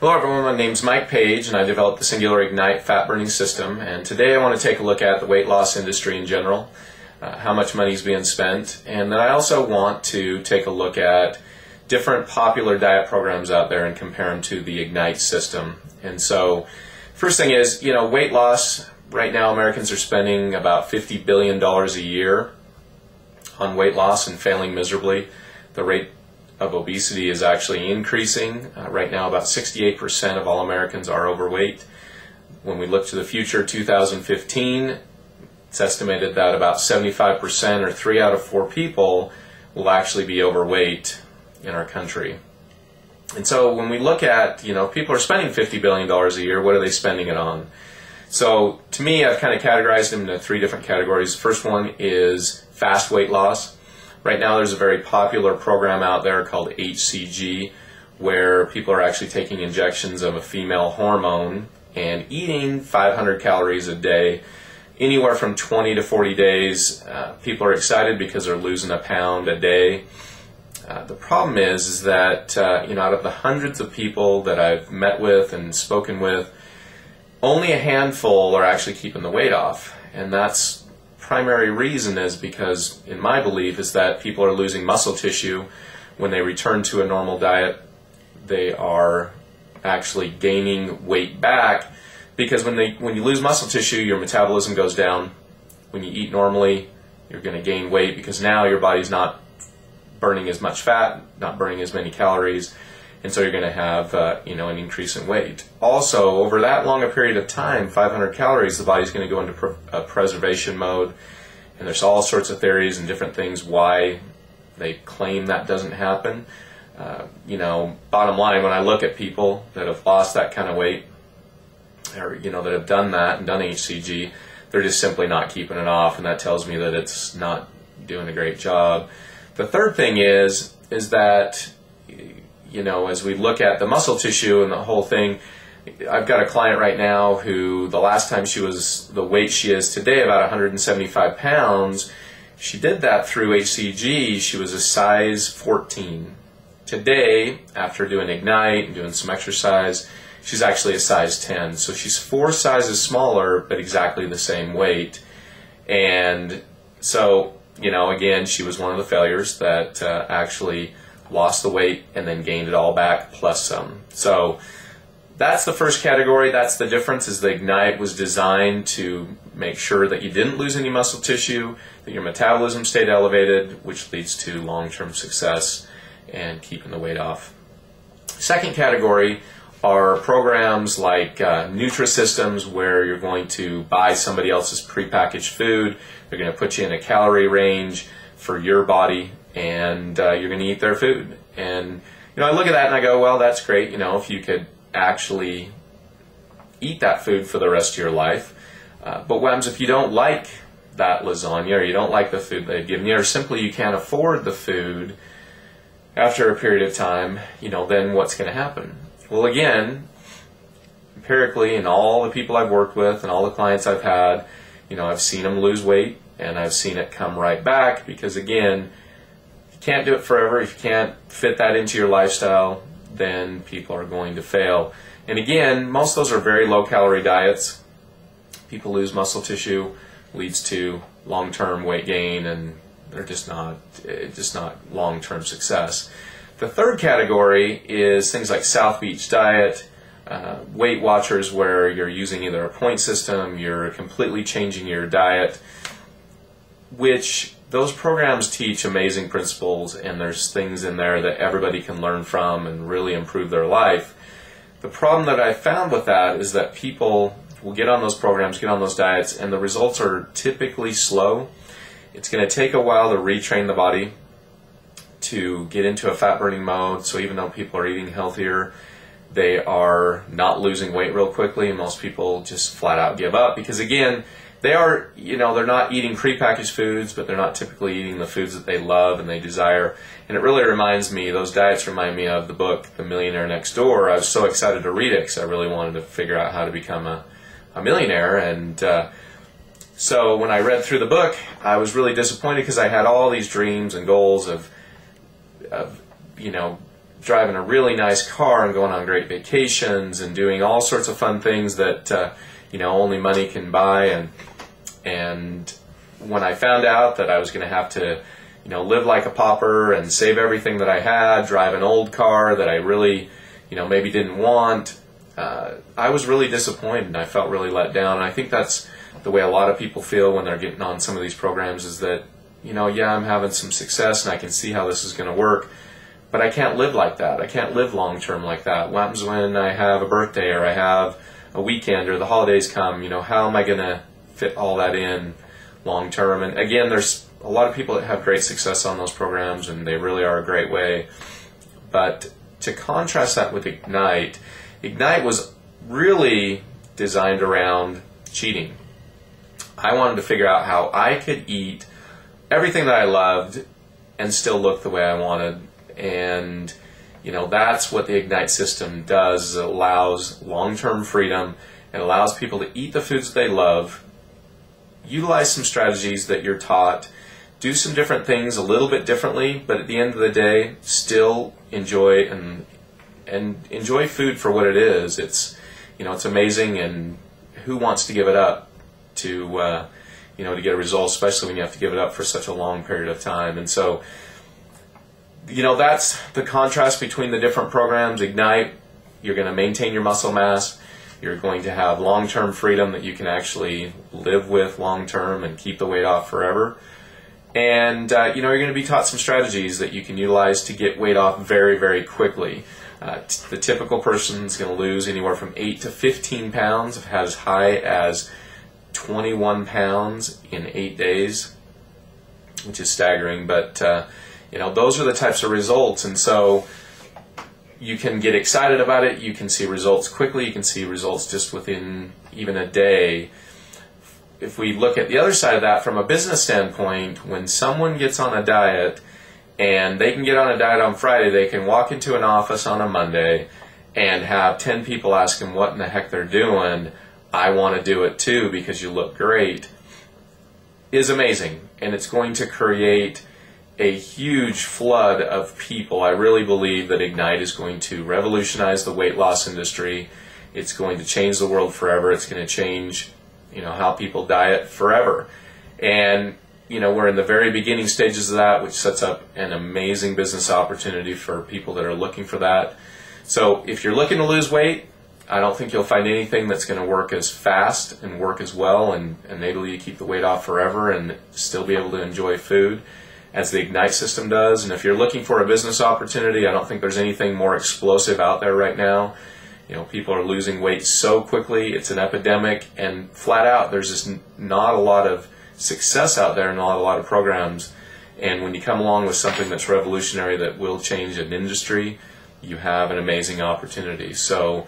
Hello everyone, my name's Mike Page and I developed the Singular Ignite fat burning system, and today I want to take a look at the weight loss industry in general, how much money is being spent, and then I also want to take a look at different popular diet programs out there and compare them to the Ignite system. And so first thing is, weight loss. Right now Americans are spending about $50 billion a year on weight loss and failing miserably. The rate of obesity is actually increasing. Right now about 68% of all Americans are overweight. When we look to the future, 2015, it's estimated that about 75% or 3 out of 4 people will actually be overweight in our country. And so when we look at, people are spending $50 billion a year, what are they spending it on? So to me, I've kind of categorized them into 3 different categories. The first one is fast weight loss. Right now there's a very popular program out there called HCG, where people are actually taking injections of a female hormone and eating 500 calories a day, anywhere from 20 to 40 days. People are excited because they're losing a pound a day. The problem is that out of the hundreds of people that I've met with and spoken with, only a handful are actually keeping the weight off, and that's primary reason is because, in my belief, is that people are losing muscle tissue. When they return to a normal diet, they are actually gaining weight back, because when you lose muscle tissue, your metabolism goes down. When you eat normally, you're going to gain weight because now your body's not burning as much fat, not burning as many calories, and so you're going to have an increase in weight. Also, over that long a period of time, 500 calories, the body's going to go into a preservation mode, and there's all sorts of theories and different things why they claim that doesn't happen. Bottom line, when I look at people that have lost that kind of weight, or that have done that and done HCG, they're just simply not keeping it off, and that tells me that it's not doing a great job. The third thing is that as we look at the muscle tissue and the whole thing, I've got a client right now who the last time she was the weight she is today, about 175 pounds, she did that through HCG. She was a size 14. Today, after doing Ignite and doing some exercise, she's actually a size 10. So she's 4 sizes smaller, but exactly the same weight. And so, again, she was one of the failures that actually lost the weight and then gained it all back plus some. So that's the first category. That's the difference, is the Ignite was designed to make sure that you didn't lose any muscle tissue, that your metabolism stayed elevated, which leads to long-term success and keeping the weight off. Second category are programs like Nutrisystems, where you're going to buy somebody else's prepackaged food. They're going to put you in a calorie range for your body, and you're going to eat their food. And I look at that and I go, well, that's great, if you could actually eat that food for the rest of your life. But what happens if you don't like that lasagna, or you don't like the food they've given you, or simply you can't afford the food after a period of time? Then what's going to happen? Well, again, empirically, and all the people I've worked with and all the clients I've had, I've seen them lose weight, and I've seen it come right back, because again, you can't do it forever. If you can't fit that into your lifestyle, then people are going to fail. And again, most of those are very low-calorie diets. People lose muscle tissue, leads to long-term weight gain, and they're just not long-term success. The third category is things like South Beach Diet, Weight Watchers, where you're using either a point system, you're completely changing your diet, which those programs teach amazing principles, and there's things in there that everybody can learn from and really improve their life. The problem that I found with that is that people will get on those programs, get on those diets, and the results are typically slow. It's going to take a while to retrain the body to get into a fat-burning mode, so even though people are eating healthier, they are not losing weight real quickly, and most people just flat out give up, because again, they are, they're not eating prepackaged foods, but they're not typically eating the foods that they love and they desire. And it really reminds me, those diets remind me of the book, The Millionaire Next Door. I was so excited to read it because I really wanted to figure out how to become a millionaire. And so when I read through the book, I was really disappointed because I had all these dreams and goals of driving a really nice car and going on great vacations and doing all sorts of fun things that only money can buy. And when I found out that I was going to have to live like a pauper and save everything that I had, drive an old car that I really maybe didn't want, I was really disappointed and I felt really let down. And I think that's the way a lot of people feel when they're getting on some of these programs, is that yeah, I'm having some success and I can see how this is going to work, but I can't live like that. I can't live long term like that. What happens when I have a birthday or I have a weekend or the holidays come? How am I going to fit all that in long term? And again, there's a lot of people that have great success on those programs and they really are a great way. But to contrast that with Ignite, Ignite was really designed around cheating. I wanted to figure out how I could eat everything that I loved and still look the way I wanted. And that's what the Ignite system does. It allows long-term freedom. It allows people to eat the foods they love, utilize some strategies that you're taught, do some different things a little bit differently, but at the end of the day, still enjoy and enjoy food for what it is. It's it's amazing, and who wants to give it up to to get a result, especially when you have to give it up for such a long period of time. And so that's the contrast between the different programs. Ignite, you're going to maintain your muscle mass. You're going to have long-term freedom that you can actually live with long-term and keep the weight off forever. And you're going to be taught some strategies that you can utilize to get weight off very, very quickly. The typical person is going to lose anywhere from 8 to 15 pounds, have had as high as 21 pounds in 8 days, which is staggering. But those are the types of results, and so you can get excited about it. You can see results quickly. You can see results just within even a day. If we look at the other side of that from a business standpoint, when someone gets on a diet, and they can get on a diet on Friday, they can walk into an office on a Monday and have 10 people ask them what in the heck they're doing. I want to do it too because you look great, is amazing. And it's going to create a huge flood of people. I really believe that Ignite is going to revolutionize the weight loss industry. It's going to change the world forever. It's going to change how people diet forever. And we're in the very beginning stages of that, which sets up an amazing business opportunity for people that are looking for that. So if you're looking to lose weight, I don't think you'll find anything that's going to work as fast and work as well and enable you to keep the weight off forever and still be able to enjoy food as the Ignite system does. And if you're looking for a business opportunity, I don't think there's anything more explosive out there right now. People are losing weight so quickly. It's an epidemic, and flat out, there's just not a lot of success out there, not a lot of programs. And when you come along with something that's revolutionary that will change an industry, you have an amazing opportunity. So,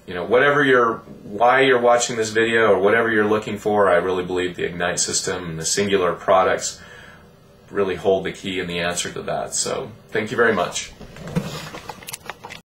why you're watching this video or whatever you're looking for, I really believe the Ignite system and the singular products really hold the key and the answer to that. So, thank you very much.